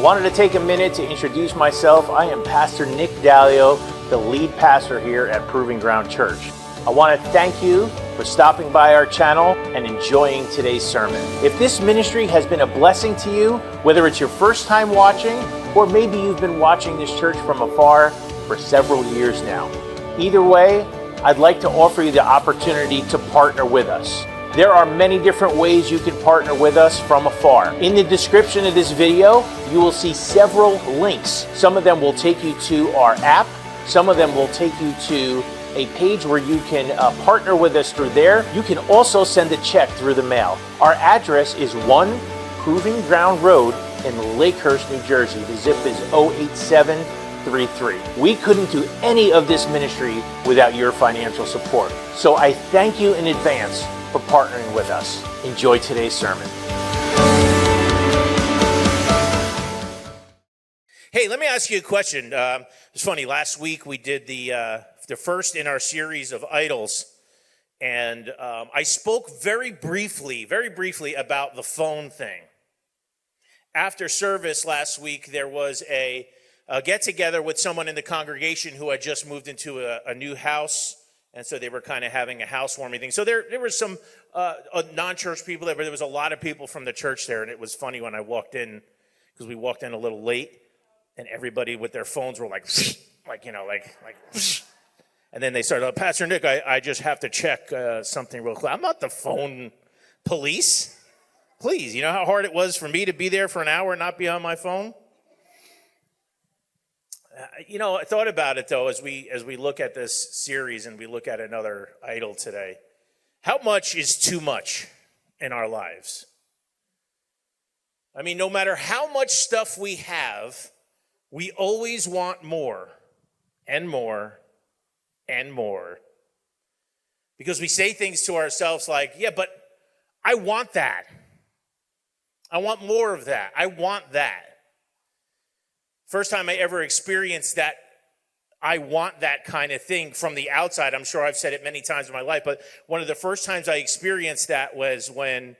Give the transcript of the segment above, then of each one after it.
wanted to take a minute to introduce myself. I am Pastor Nick Daleo, the lead pastor here at Proving Ground Church. I want to thank you for stopping by our channel and enjoying today's sermon. If this ministry has been a blessing to you, whether it's your first time watching or maybe you've been watching this church from afar for several years now, either way, I'd like to offer you the opportunity to partner with us. There are many different ways you can partner with us from afar. In the description of this video, you will see several links. Some of them will take you to our app. Some of them will take you to a page where you can partner with us through there. You can also send a check through the mail. Our address is 1 Proving Ground Road in Lakehurst, New Jersey. The zip is 08733. We couldn't do any of this ministry without your financial support. So I thank you in advance for partnering with us. Enjoy today's sermon. Hey, let me ask you a question. It's funny, last week we did the first in our series of idols, and I spoke very briefly about the phone thing. After service last week, there was a get-together with someone in the congregation who had just moved into a new house. And so they were kind of having a housewarming thing. So there were some non-church people there, but there was a lot of people from the church there. And it was funny when I walked in, because we walked in a little late, and everybody with their phones were like, and then they started, Pastor Nick, I just have to check something real quick. I'm not the phone police. Please, you know how hard it was for me to be there for an hour and not be on my phone? I thought about it, though, as we look at this series and we look at another idol today. How much is too much in our lives? I mean, no matter how much stuff we have, we always want more and more and more. Because we say things to ourselves like, yeah, but I want that. I want more of that. I want that. First time I ever experienced that, I want that kind of thing from the outside. I'm sure I've said it many times in my life, but one of the first times I experienced that was when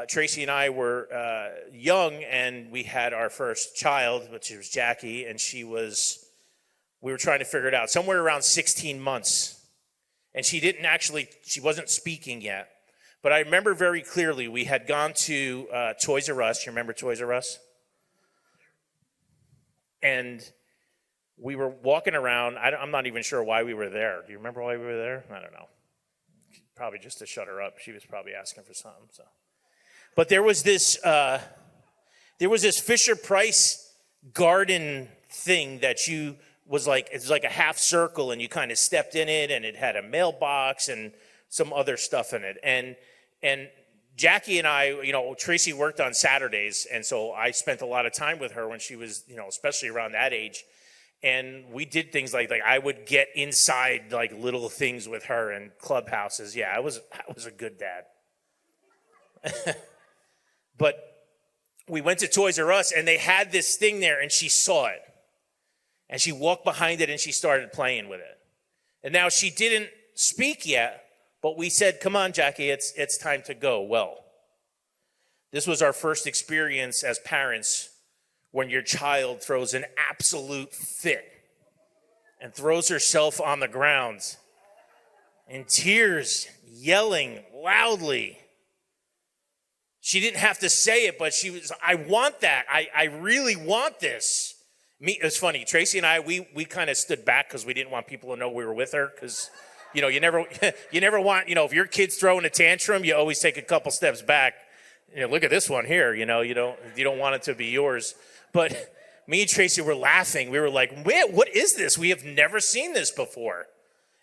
Tracy and I were young, and we had our first child, which was Jackie, and we were trying to figure it out, somewhere around 16 months. And she wasn't speaking yet. But I remember very clearly, we had gone to Toys R Us. You remember Toys R Us? And we were walking around. I'm not even sure why we were there. Do you remember why we were there? I don't know. Probably just to shut her up. She was probably asking for something. So, but there was this Fisher-Price garden thing that it was like a half circle, and you kind of stepped in it, and it had a mailbox and some other stuff in it. And Jackie and I, Tracy worked on Saturdays, and so I spent a lot of time with her when she was, especially around that age. And we did things like I would get inside like little things with her in clubhouses. Yeah, I was a good dad. But we went to Toys R Us, and they had this thing there, and she saw it. And she walked behind it, and she started playing with it. And now she didn't speak yet, but we said, come on, Jackie, it's time to go. Well, this was our first experience as parents when your child throws an absolute fit and throws herself on the ground in tears, yelling loudly. She didn't have to say it, but she was, I want that. I really want this. It was funny. Tracy and I, we kind of stood back because we didn't want people to know we were with her, because you never want, if your kid's throwing a tantrum, you always take a couple steps back. Look at this one here, you don't want it to be yours. But me and Tracy were laughing. We were like, man, what is this? We have never seen this before.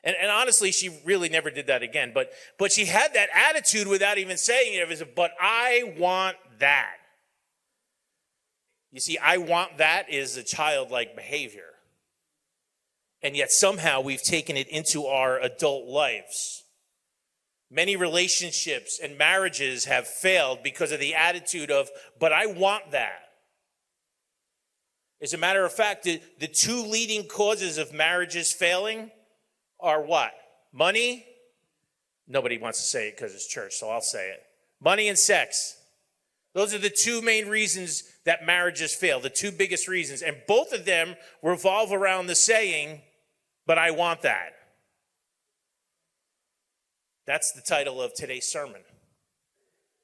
And honestly, she really never did that again. But she had that attitude without even saying it. It was, but I want that. You see, I want that is a childlike behavior. And yet somehow we've taken it into our adult lives. Many relationships and marriages have failed because of the attitude of, but I want that. As a matter of fact, the two leading causes of marriages failing are what? Money? Nobody wants to say it because it's church, so I'll say it. Money and sex. Those are the two main reasons that marriages fail, the two biggest reasons. And both of them revolve around the saying, but I want that. That's the title of today's sermon.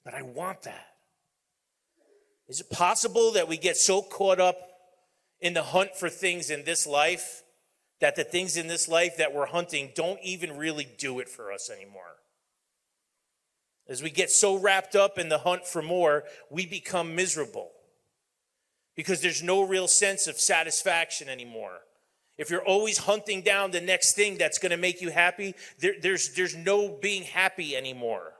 But I want that. Is it possible that we get so caught up in the hunt for things in this life that the things in this life that we're hunting don't even really do it for us anymore? As we get so wrapped up in the hunt for more, we become miserable because there's no real sense of satisfaction anymore. If you're always hunting down the next thing that's going to make you happy, there's no being happy anymore.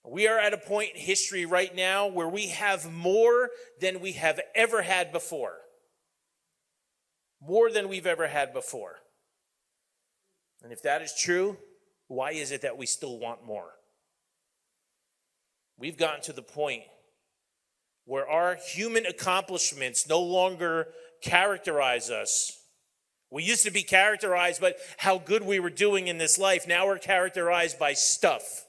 We are at a point in history right now where we have more than we have ever had before. More than we've ever had before. And if that is true, why is it that we still want more? We've gotten to the point where our human accomplishments no longer characterize us. We used to be characterized by how good we were doing in this life. Now we're characterized by stuff.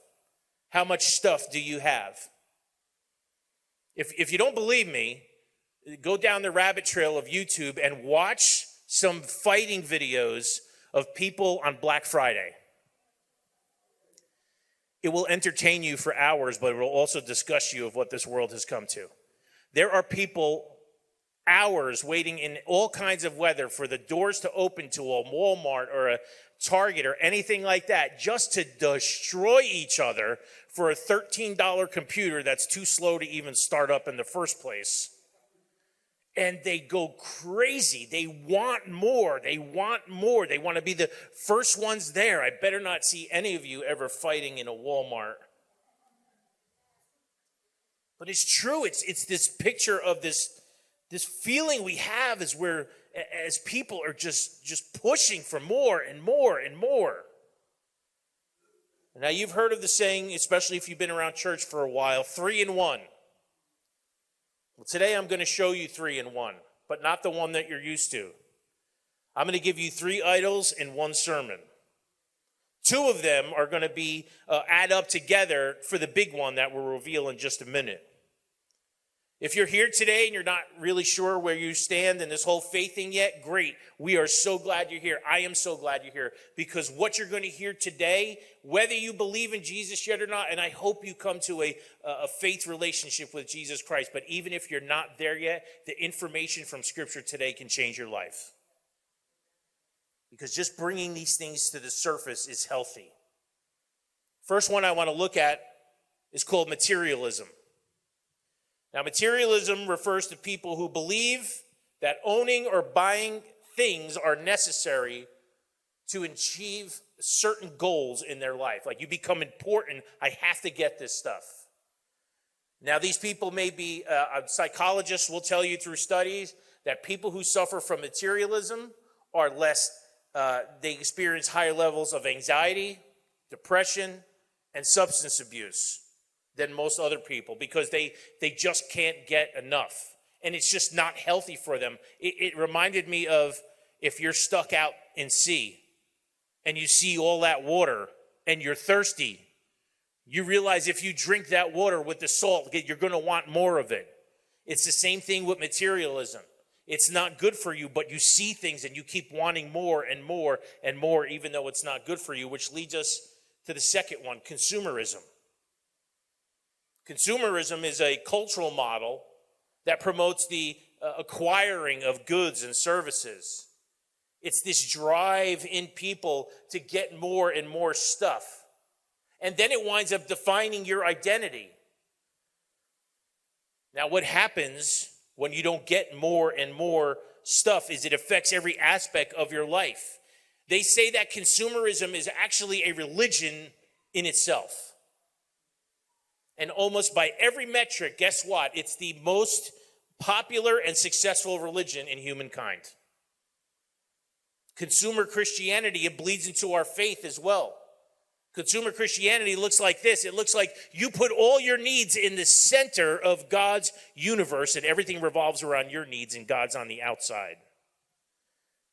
How much stuff do you have? If you don't believe me, go down the rabbit trail of YouTube and watch some fighting videos of people on Black Friday. It will entertain you for hours, but it will also disgust you of what this world has come to. There are people hours waiting in all kinds of weather for the doors to open to a Walmart or a Target or anything like that just to destroy each other for a $13 computer that's too slow to even start up in the first place. And they go crazy. They want more. They want more. They want to be the first ones there. I better not see any of you ever fighting in a Walmart. But it's true. It's this picture of this feeling we have as people are just pushing for more and more and more. Now you've heard of the saying, especially if you've been around church for a while, 3 in 1. Well, today I'm going to show you 3 in 1, but not the one that you're used to. I'm going to give you 3 idols in one sermon. 2 of them are going to be add up together for the big one that we'll reveal in just a minute. If you're here today and you're not really sure where you stand in this whole faith thing yet, great. We are so glad you're here. I am so glad you're here because what you're going to hear today, whether you believe in Jesus yet or not, and I hope you come to a faith relationship with Jesus Christ, but even if you're not there yet, the information from Scripture today can change your life. Because just bringing these things to the surface is healthy. First one I want to look at is called materialism. Now, materialism refers to people who believe that owning or buying things are necessary to achieve certain goals in their life. Like you become important, I have to get this stuff. Now, these people may be, psychologists will tell you through studies that people who suffer from materialism are they experience higher levels of anxiety, depression, and substance abuse than most other people because they just can't get enough. And it's just not healthy for them. It reminded me of if you're stuck out in sea and you see all that water and you're thirsty, you realize if you drink that water with the salt, you're going to want more of it. It's the same thing with materialism. It's not good for you, but you see things and you keep wanting more and more and more, even though it's not good for you, which leads us to the second one, consumerism. Consumerism is a cultural model that promotes the acquiring of goods and services. It's this drive in people to get more and more stuff. And then it winds up defining your identity. Now, what happens when you don't get more and more stuff is it affects every aspect of your life. They say that consumerism is actually a religion in itself. And almost by every metric, guess what? It's the most popular and successful religion in humankind. Consumer Christianity, it bleeds into our faith as well. Consumer Christianity looks like this. It looks like you put all your needs in the center of God's universe and everything revolves around your needs and God's on the outside,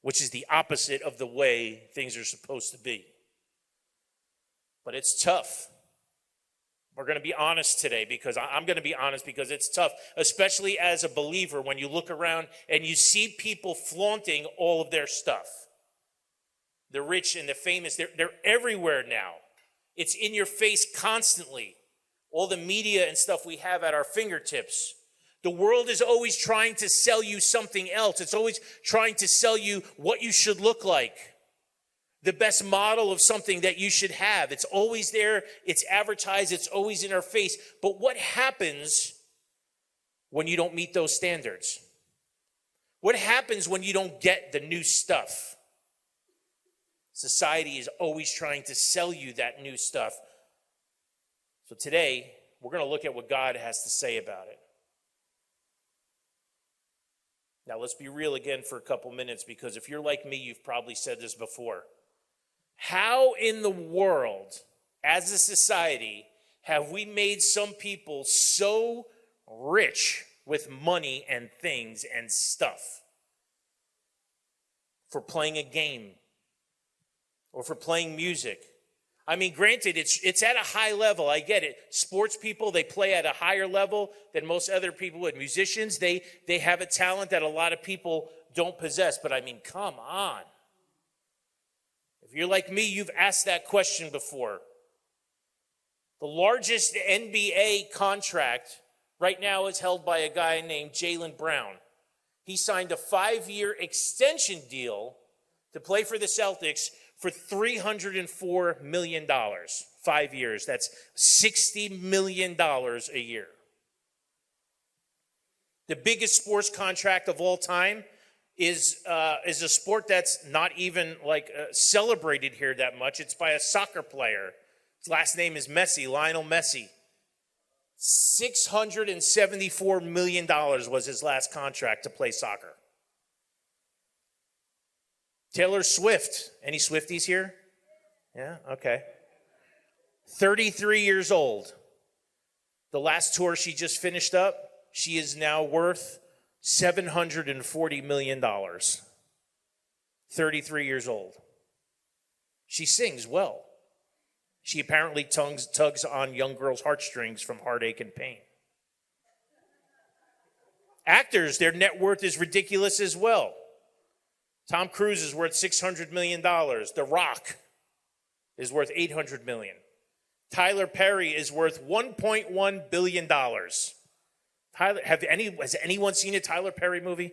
which is the opposite of the way things are supposed to be. But it's tough We're going to be honest today because I'm going to be honest because it's tough, especially as a believer when you look around and you see people flaunting all of their stuff. The rich and the famous, they're everywhere now. It's in your face constantly. All the media and stuff we have at our fingertips. The world is always trying to sell you something else. It's always trying to sell you what you should look like. The best model of something that you should have. It's always there. It's advertised. It's always in our face. But what happens when you don't meet those standards? What happens when you don't get the new stuff? Society is always trying to sell you that new stuff. So today, we're going to look at what God has to say about it. Now, let's be real again for a couple minutes, because if you're like me, you've probably said this before. How in the world, as a society, have we made some people so rich with money and things and stuff for playing a game or for playing music? I mean, granted, it's at a high level. I get it. Sports people, they play at a higher level than most other people would. Musicians, they have a talent that a lot of people don't possess. But I mean, come on. If you're like me, you've asked that question before. The largest NBA contract right now is held by a guy named Jaylen Brown. He signed a 5-year extension deal to play for the Celtics for $304 million. 5 years. That's $60 million a year. The biggest sports contract of all time is a sport that's not even celebrated here that much. It's by a soccer player. His last name is Messi, Lionel Messi. $674 million was his last contract to play soccer. Taylor Swift. Any Swifties here? Yeah, okay. 33 years old. The last tour she just finished up, she is now worth $740 million. 33 years old. She sings well. She apparently tugs on young girls' heartstrings from heartache and pain. Actors, their net worth is ridiculous as well. Tom Cruise is worth $600 million. The Rock is worth $800 million. Tyler Perry is worth $1.1 billion. Has anyone seen a Tyler Perry movie?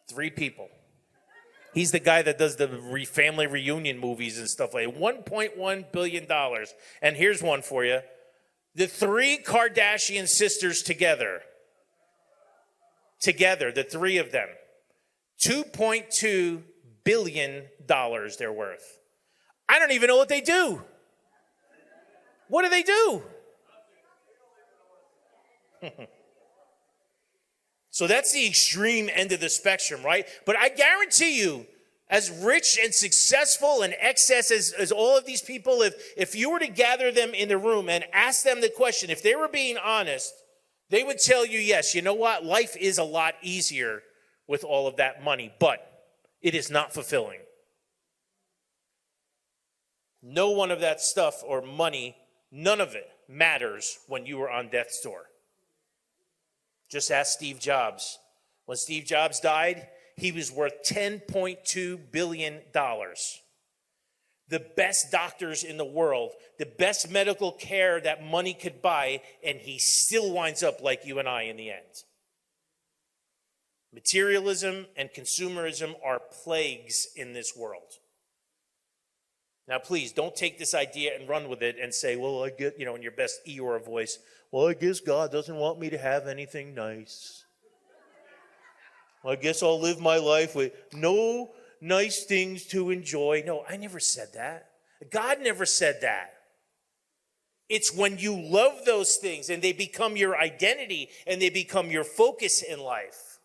3 people. He's the guy that does the family reunion movies and stuff like that. $1.1 billion. And here's one for you. The 3 Kardashian sisters together, the 3 of them, $2.2 billion they're worth. I don't even know what they do. What do they do? So that's the extreme end of the spectrum, right? But I guarantee you, as rich and successful and excess as all of these people, if you were to gather them in the room and ask them the question, if they were being honest, they would tell you, yes, you know what? Life is a lot easier with all of that money, but it is not fulfilling. No one of that stuff or money, none of it matters when you are on death's door. Just ask Steve Jobs. When Steve Jobs died, he was worth $10.2 billion. The best doctors in the world, the best medical care that money could buy, and he still winds up like you and I in the end. Materialism and consumerism are plagues in this world. Now, please, don't take this idea and run with it and say, well, I get, in your best Eeyore voice, well, I guess God doesn't want me to have anything nice. Well, I guess I'll live my life with no nice things to enjoy. No, I never said that. God never said that. It's when you love those things and they become your identity and they become your focus in life.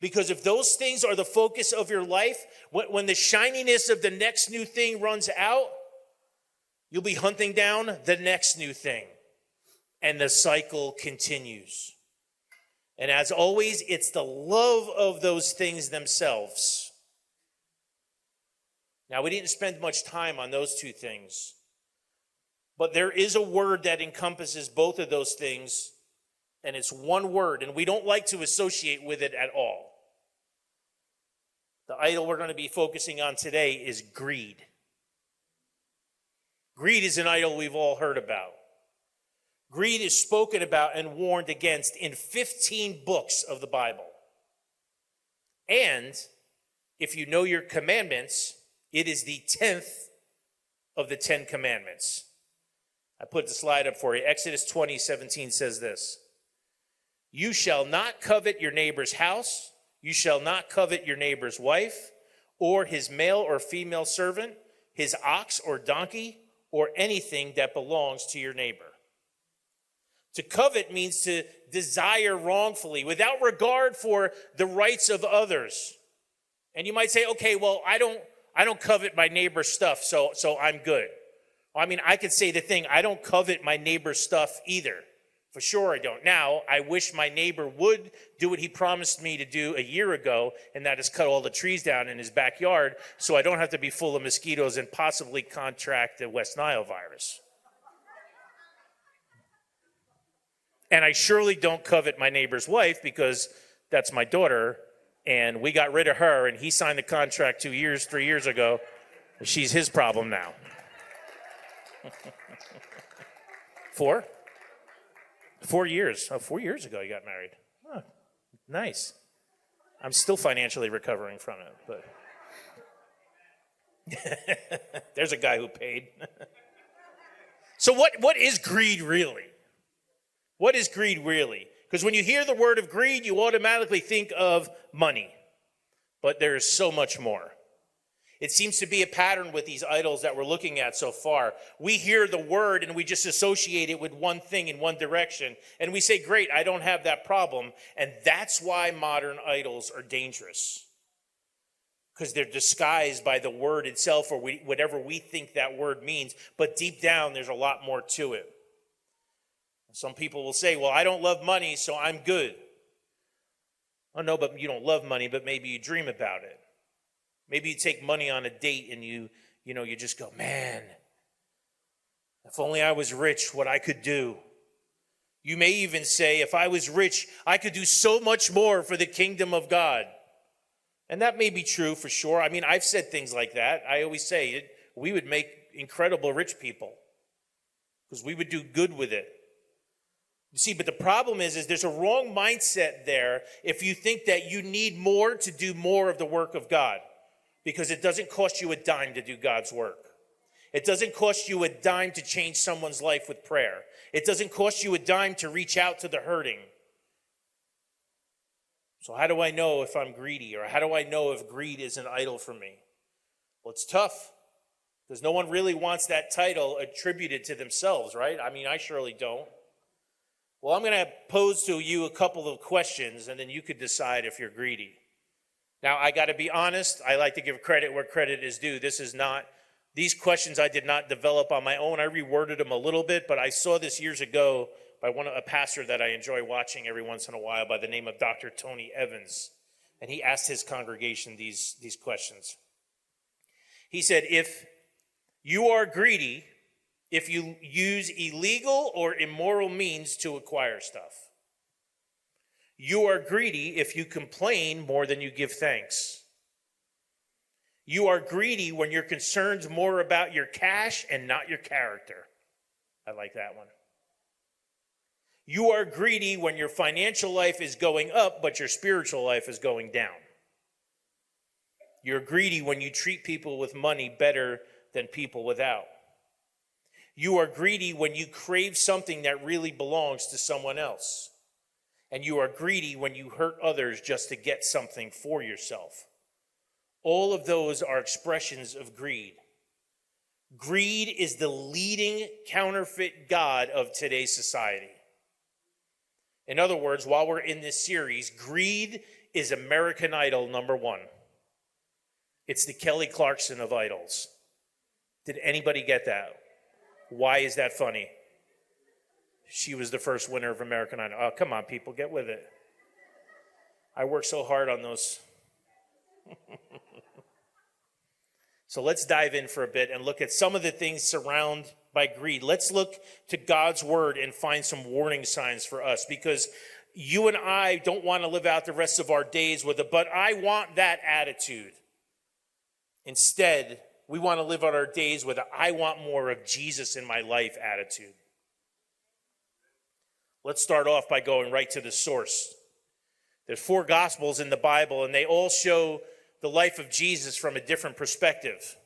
Because if those things are the focus of your life, when the shininess of the next new thing runs out, you'll be hunting down the next new thing. And the cycle continues. And as always, it's the love of those things themselves. Now, we didn't spend much time on those 2 things. But there is a word that encompasses both of those things, and it's one word, and we don't like to associate with it at all. The idol we're going to be focusing on today is greed. Greed is an idol we've all heard about. Greed is spoken about and warned against in 15 books of the Bible. And if you know your commandments, it is the 10th of the 10 commandments. I put the slide up for you. Exodus 20:17 says this: "You shall not covet your neighbor's house. You shall not covet your neighbor's wife, or his male or female servant, his ox or donkey, or anything that belongs to your neighbor." To covet means to desire wrongfully, without regard for the rights of others. And you might say, okay, well, I don't covet my neighbor's stuff, so I'm good. Well, I mean, I could say the thing, I don't covet my neighbor's stuff either. For sure I don't. Now, I wish my neighbor would do what he promised me to do a year ago, and that is cut all the trees down in his backyard so I don't have to be full of mosquitoes and possibly contract the West Nile virus. And I surely don't covet my neighbor's wife because that's my daughter, and we got rid of her, and he signed the contract 3 years ago. She's his problem now. 4 years. 4 years ago you got married. Oh, nice. I'm still financially recovering from it, but there's a guy who paid. So what is greed really? What is greed really? Because when you hear the word of greed, you automatically think of money. But there is so much more. It seems to be a pattern with these idols that we're looking at so far. We hear the word and we just associate it with one thing in one direction. And we say, great, I don't have that problem. And that's why modern idols are dangerous. Because they're disguised by the word itself or whatever we think that word means. But deep down, there's a lot more to it. Some people will say, well, I don't love money, so I'm good. Oh, no, but you don't love money, but maybe you dream about it. Maybe you take money on a date and you just go, man, if only I was rich, what I could do. You may even say, if I was rich, I could do so much more for the kingdom of God. And that may be true for sure. I mean, I've said things like that. I always say it, we would make incredible rich people because we would do good with it. You see, but the problem is there's a wrong mindset there if you think that you need more to do more of the work of God, because it doesn't cost you a dime to do God's work. It doesn't cost you a dime to change someone's life with prayer. It doesn't cost you a dime to reach out to the hurting. So how do I know if I'm greedy, or how do I know if greed is an idol for me? Well, it's tough because no one really wants that title attributed to themselves, right? I mean, I surely don't. Well, I'm going to pose to you a couple of questions, and then you could decide if you're greedy. Now, I got to be honest. I like to give credit where credit is due. These questions I did not develop on my own. I reworded them a little bit, but I saw this years ago by a pastor that I enjoy watching every once in a while by the name of Dr. Tony Evans. And he asked his congregation these questions. He said, if you are greedy, if you use illegal or immoral means to acquire stuff. You are greedy if you complain more than you give thanks. You are greedy when you're concerned more about your cash and not your character. I like that one. You are greedy when your financial life is going up, but your spiritual life is going down. You're greedy when you treat people with money better than people without. You are greedy when you crave something that really belongs to someone else. And you are greedy when you hurt others just to get something for yourself. All of those are expressions of greed. Greed is the leading counterfeit god of today's society. In other words, while we're in this series, greed is American Idol number one. It's the Kelly Clarkson of idols. Did anybody get that? Why is that funny? She was the first winner of American Idol. Oh, come on, people, get with it. I worked so hard on those. So let's dive in for a bit and look at some of the things surrounded by greed. Let's look to God's word and find some warning signs for us, because you and I don't want to live out the rest of our days with it, but I want that attitude. Instead, we want to live out our days with a I want more of Jesus in my life attitude. Let's start off by going right to the source. There's 4 Gospels in the Bible, and they all show the life of Jesus from a different perspective.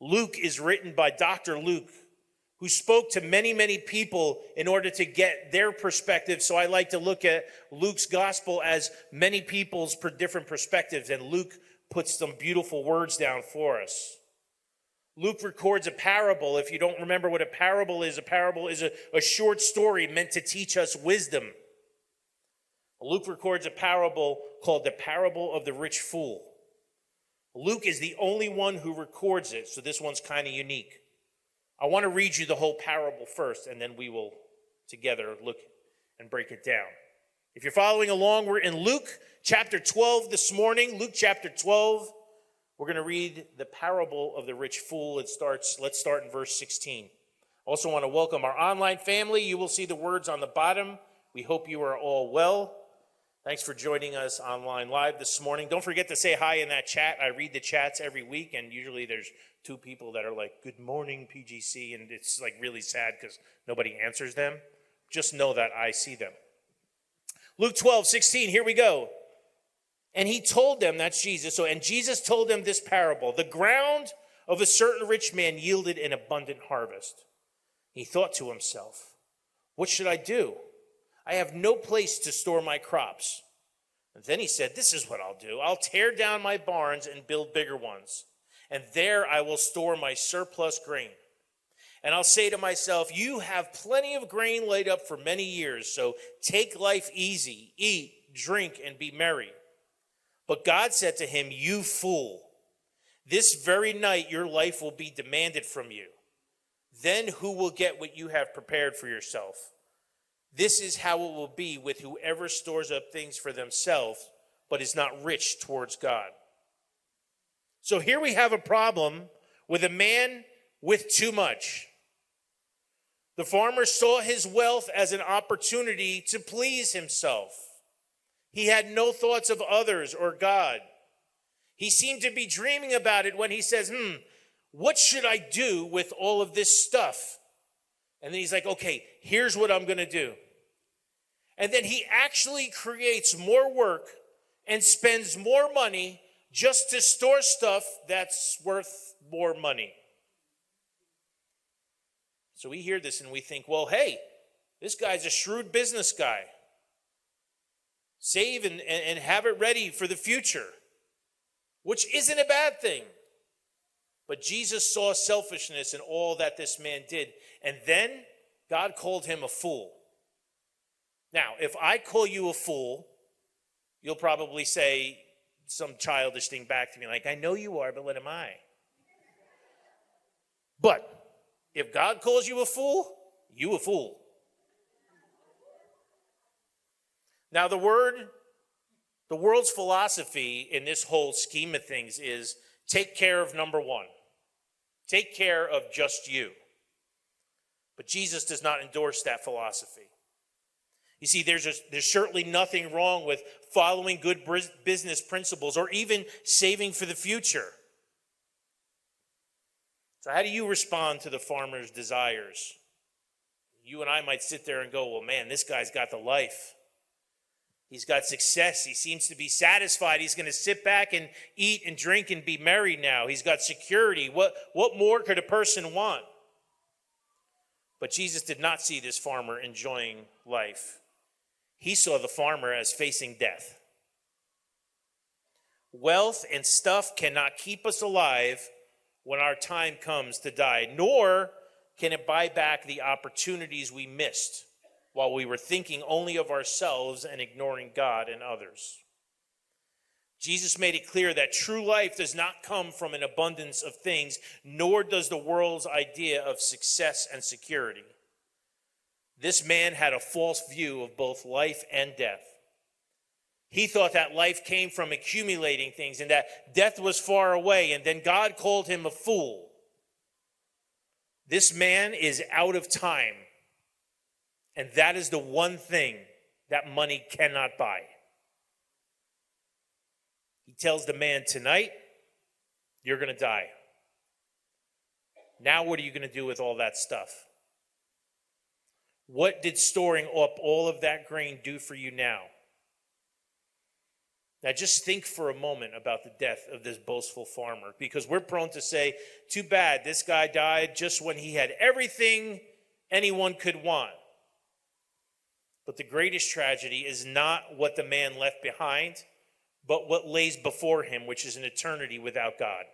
Luke is written by Dr. Luke, who spoke to many, many people in order to get their perspective. So I like to look at Luke's gospel as many people's different perspectives, and Luke puts some beautiful words down for us. Luke records a parable. If you don't remember what a parable is a short story meant to teach us wisdom. Luke records a parable called the parable of the rich fool. Luke is the only one who records it, so this one's kind of unique. I want to read you the whole parable first, and then we will together look and break it down. If you're following along, we're in Luke chapter 12 this morning. Luke chapter 12. We're going to read the parable of the rich fool. Let's start in verse 16. Also want to welcome our online family. You will see the words on the bottom. We hope you are all well. Thanks for joining us online live this morning. Don't forget to say hi in that chat. I read the chats every week, and usually there's 2 people that are like, "Good morning, PGC," and it's like really sad because nobody answers them. Just know that I see them. Luke 12:16, here we go. And he told them, that's Jesus, and Jesus told them this parable. The ground of a certain rich man yielded an abundant harvest. He thought to himself, "What should I do? I have no place to store my crops." And then he said, "This is what I'll do. I'll tear down my barns and build bigger ones, and there I will store my surplus grain. And I'll say to myself, you have plenty of grain laid up for many years, so take life easy, eat, drink, and be merry." But God said to him, "You fool, this very night your life will be demanded from you. Then who will get what you have prepared for yourself? This is how it will be with whoever stores up things for themselves, but is not rich towards God." So here we have a problem with a man with too much. The farmer saw his wealth as an opportunity to please himself. He had no thoughts of others or God. He seemed to be dreaming about it when he says, what should I do with all of this stuff? And then he's like, okay, here's what I'm going to do. And then he actually creates more work and spends more money just to store stuff that's worth more money. So we hear this and we think, well, hey, this guy's a shrewd business guy. Save and have it ready for the future, which isn't a bad thing. But Jesus saw selfishness in all that this man did. And then God called him a fool. Now, if I call you a fool, you'll probably say some childish thing back to me like, "I know you are, but what am I?" But if God calls you a fool, you a fool. Now, the world's philosophy in this whole scheme of things is take care of number one. Take care of just you. But Jesus does not endorse that philosophy. You see, there's certainly nothing wrong with following good business principles or even saving for the future. So how do you respond to the farmer's desires? You and I might sit there and go, well, man, this guy's got the life. He's got success. He seems to be satisfied. He's going to sit back and eat and drink and be merry now. He's got security. What more could a person want? But Jesus did not see this farmer enjoying life. He saw the farmer as facing death. Wealth and stuff cannot keep us alive when our time comes to die, nor can it buy back the opportunities we missed while we were thinking only of ourselves and ignoring God and others. Jesus made it clear that true life does not come from an abundance of things, nor does the world's idea of success and security. This man had a false view of both life and death. He thought that life came from accumulating things and that death was far away, and then God called him a fool. This man is out of time, and that is the one thing that money cannot buy. He tells the man, tonight, you're going to die. Now what are you going to do with all that stuff? What did storing up all of that grain do for you now? Now just think for a moment about the death of this boastful farmer, because we're prone to say, too bad, this guy died just when he had everything anyone could want. But the greatest tragedy is not what the man left behind, but what lays before him, which is an eternity without God.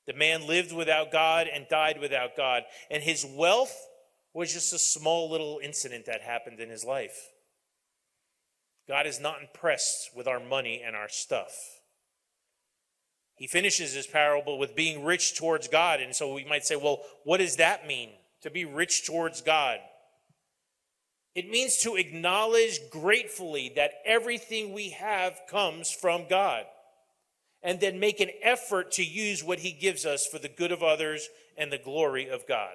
The man lived without God and died without God, and his wealth was just a small little incident that happened in his life. God is not impressed with our money and our stuff. He finishes his parable with being rich towards God. And so we might say, well, what does that mean, to be rich towards God? It means to acknowledge gratefully that everything we have comes from God, and then make an effort to use what he gives us for the good of others and the glory of God.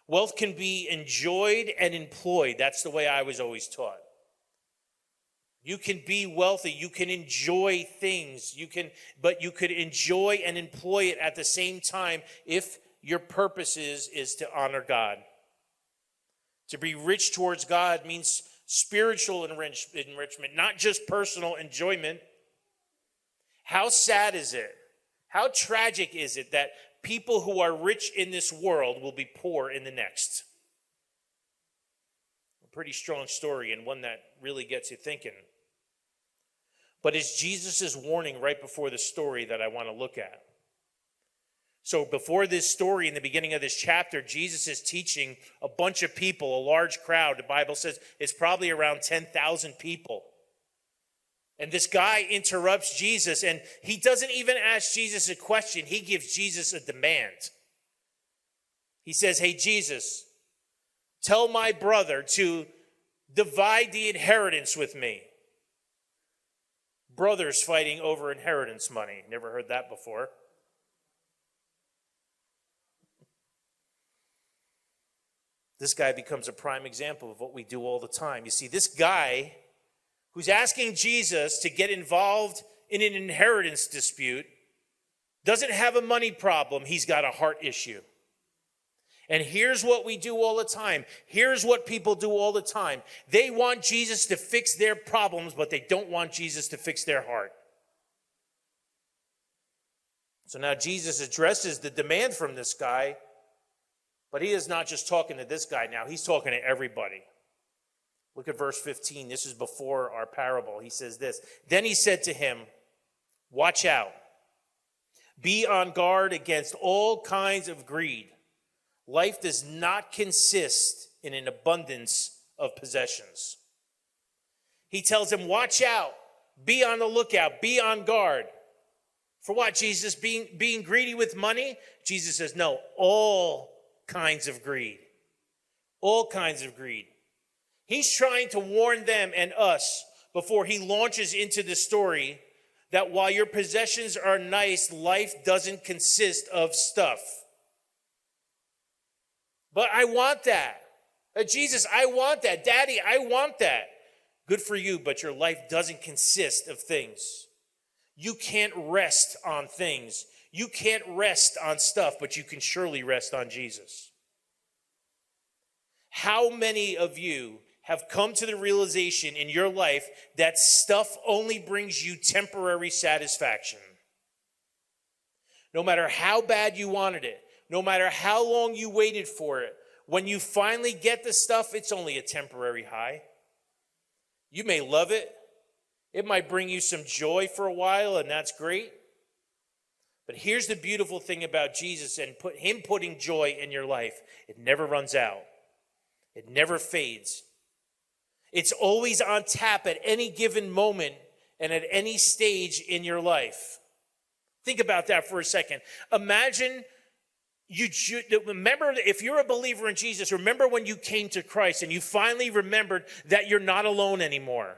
Wealth can be enjoyed and employed. That's the way I was always taught. You can be wealthy, you can enjoy things, but you could enjoy and employ it at the same time if your purpose is to honor God. To be rich towards God means spiritual enrichment, not just personal enjoyment. How sad is it? How tragic is it that people who are rich in this world will be poor in the next? A pretty strong story, and one that really gets you thinking. But it's Jesus' warning right before the story that I want to look at. So before this story, in the beginning of this chapter, Jesus is teaching a bunch of people, a large crowd. The Bible says it's probably around 10,000 people. And this guy interrupts Jesus, and he doesn't even ask Jesus a question. He gives Jesus a demand. He says, hey, Jesus, tell my brother to divide the inheritance with me. Brothers fighting over inheritance money. Never heard that before. This guy becomes a prime example of what we do all the time. You see, this guy who's asking Jesus to get involved in an inheritance dispute doesn't have a money problem. He's got a heart issue. And here's what we do all the time. Here's what people do all the time. They want Jesus to fix their problems, but they don't want Jesus to fix their heart. So now Jesus addresses the demand from this guy, but he is not just talking to this guy now. He's talking to everybody. Look at verse 15. This is before our parable. He says this. Then he said to him, watch out. Be on guard against all kinds of greed. Life does not consist in an abundance of possessions. He tells him, watch out. Be on the lookout. Be on guard. For what, Jesus? Being greedy with money? Jesus says, no, all kinds of greed. All kinds of greed. He's trying to warn them and us before he launches into the story that while your possessions are nice, life doesn't consist of stuff. But I want that. Jesus, I want that. Daddy, I want that. Good for you, but your life doesn't consist of things. You can't rest on things. You can't rest on stuff, but you can surely rest on Jesus. How many of you have come to the realization in your life that stuff only brings you temporary satisfaction? No matter how bad you wanted it, no matter how long you waited for it, when you finally get the stuff, it's only a temporary high. You may love it. It might bring you some joy for a while, and that's great. But here's the beautiful thing about Jesus and him putting joy in your life. It never runs out. It never fades. It's always on tap at any given moment and at any stage in your life. Think about that for a second. Imagine You should remember, if you're a believer in Jesus, remember when you came to Christ and you finally remembered that you're not alone anymore.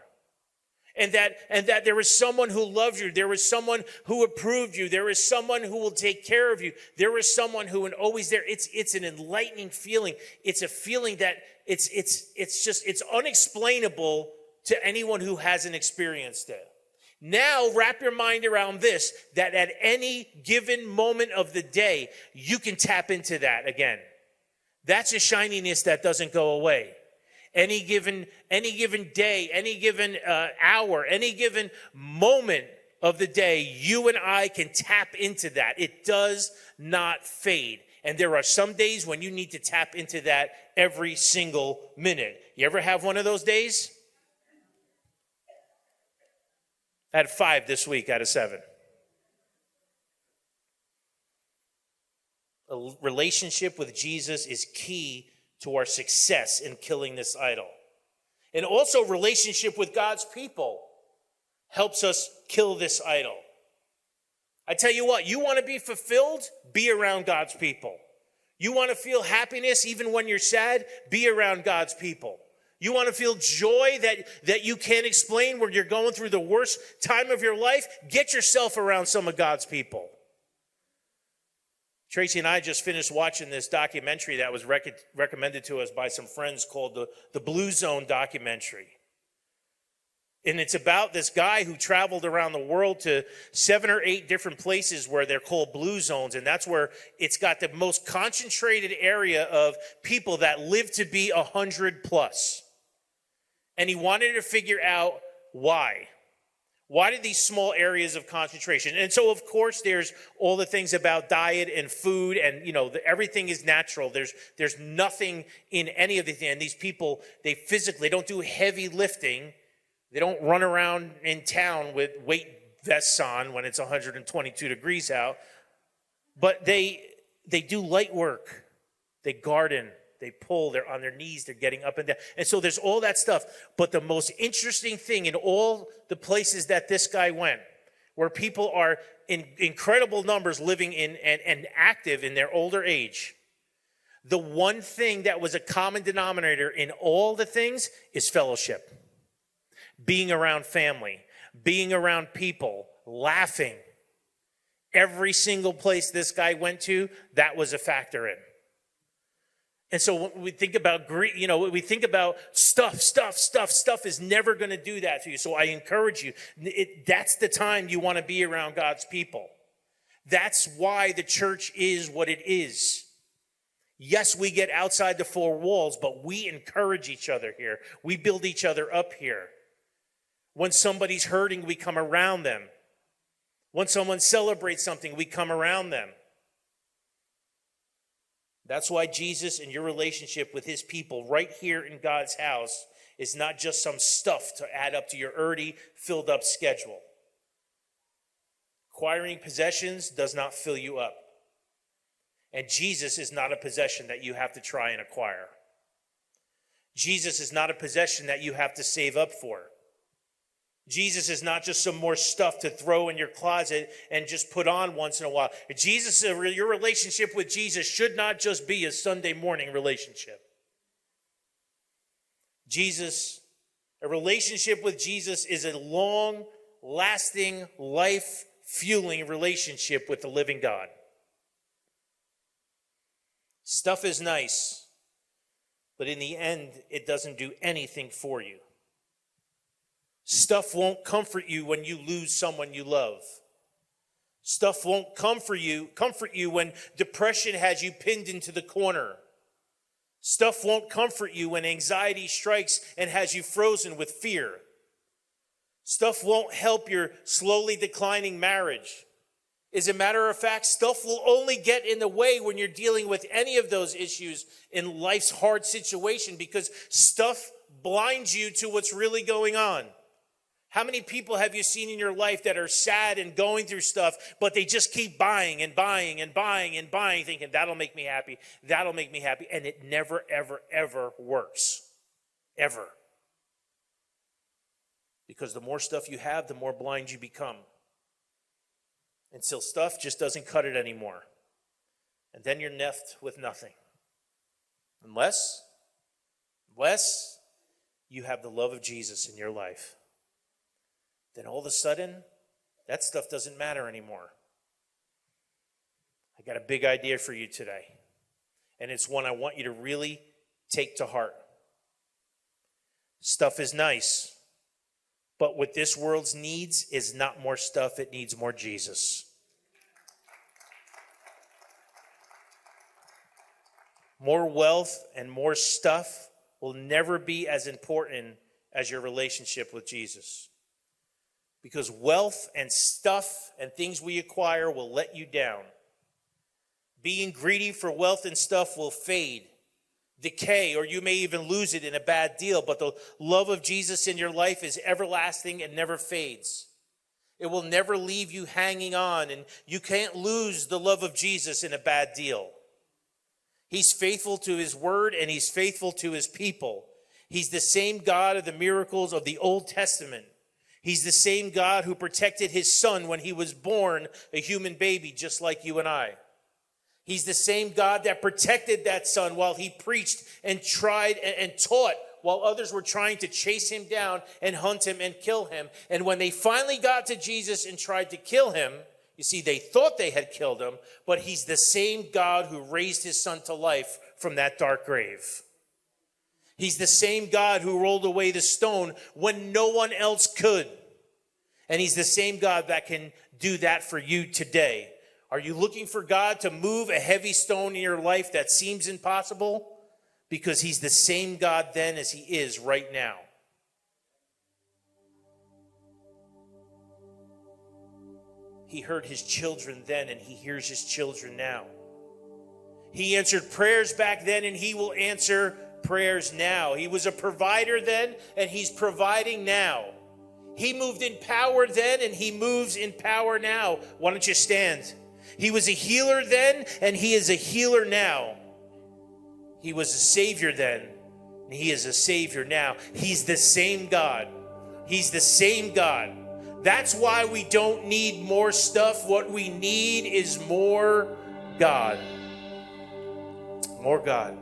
And that there is someone who loves you. There is someone who approved you. There is someone who will take care of you. There is someone who is always there. It's an enlightening feeling. It's a feeling that it's unexplainable to anyone who hasn't experienced it. Now wrap your mind around this, that at any given moment of the day, you can tap into that again. That's a shininess that doesn't go away. Any given day, any given hour, any given moment of the day, you and I can tap into that. It does not fade. And there are some days when you need to tap into that every single minute. You ever have one of those days? I had 5 this week out of 7. A relationship with Jesus is key to our success in killing this idol. And also relationship with God's people helps us kill this idol. I tell you what, you want to be fulfilled? Be around God's people. You want to feel happiness even when you're sad? Be around God's people. You want to feel joy that you can't explain when you're going through the worst time of your life? Get yourself around some of God's people. Tracy and I just finished watching this documentary that was recommended to us by some friends called the Blue Zone documentary. And it's about this guy who traveled around the world to 7 or 8 different places where they're called blue zones. And that's where it's got the most concentrated area of people that live to be 100 plus. And he wanted to figure out why. Why did these small areas of concentration? And so, of course, there's all the things about diet and food, and everything is natural. There's nothing in any of the things. And these people, they don't do heavy lifting. They don't run around in town with weight vests on when it's 122 degrees out. But they do light work. They garden. They pull, they're on their knees, they're getting up and down. And so there's all that stuff. But the most interesting thing in all the places that this guy went, where people are in incredible numbers living in and active in their older age, the one thing that was a common denominator in all the things is fellowship. Being around family, being around people, laughing. Every single place this guy went to, that was a factor in. And so when we think about greed, we think about stuff is never going to do that to you. So I encourage you, that's the time you want to be around God's people. That's why the church is what it is. Yes, we get outside the 4 walls, but we encourage each other here. We build each other up here. When somebody's hurting, we come around them. When someone celebrates something, we come around them. That's why Jesus and your relationship with his people right here in God's house is not just some stuff to add up to your already filled up schedule. Acquiring possessions does not fill you up. And Jesus is not a possession that you have to try and acquire. Jesus is not a possession that you have to save up for. Jesus is not just some more stuff to throw in your closet and just put on once in a while. Your relationship with Jesus should not just be a Sunday morning relationship. A relationship with Jesus is a long-lasting, life-fueling relationship with the living God. Stuff is nice, but in the end, it doesn't do anything for you. Stuff won't comfort you when you lose someone you love. Stuff won't comfort you when depression has you pinned into the corner. Stuff won't comfort you when anxiety strikes and has you frozen with fear. Stuff won't help your slowly declining marriage. As a matter of fact, stuff will only get in the way when you're dealing with any of those issues in life's hard situation, because stuff blinds you to what's really going on. How many people have you seen in your life that are sad and going through stuff, but they just keep buying and buying and buying and buying, thinking, that'll make me happy, that'll make me happy, and it never, ever, ever works. Ever. Because the more stuff you have, the more blind you become. Until stuff just doesn't cut it anymore. And then you're left with nothing. Unless you have the love of Jesus in your life. Then all of a sudden, that stuff doesn't matter anymore. I got a big idea for you today. And it's one I want you to really take to heart. Stuff is nice. But what this world needs is not more stuff. It needs more Jesus. More wealth and more stuff will never be as important as your relationship with Jesus. Because wealth and stuff and things we acquire will let you down. Being greedy for wealth and stuff will fade, decay, or you may even lose it in a bad deal. But the love of Jesus in your life is everlasting and never fades. It will never leave you hanging on, and you can't lose the love of Jesus in a bad deal. He's faithful to his word, and he's faithful to his people. He's the same God of the miracles of the Old Testament. He's the same God who protected his son when he was born, a human baby, just like you and I. He's the same God that protected that son while he preached and tried and taught while others were trying to chase him down and hunt him and kill him. And when they finally got to Jesus and tried to kill him, you see, they thought they had killed him, but he's the same God who raised his son to life from that dark grave. He's the same God who rolled away the stone when no one else could. And he's the same God that can do that for you today. Are you looking for God to move a heavy stone in your life that seems impossible? Because he's the same God then as he is right now. He heard his children then, and he hears his children now. He answered prayers back then, and he will answer prayers now. He was a provider then, and he's providing now. He moved in power then, and he moves in power now. Why don't you stand? He was a healer then, and he is a healer now. He was a savior then, and he is a savior now. He's the same God. He's the same God. That's why we don't need more stuff. What we need is more God. More God.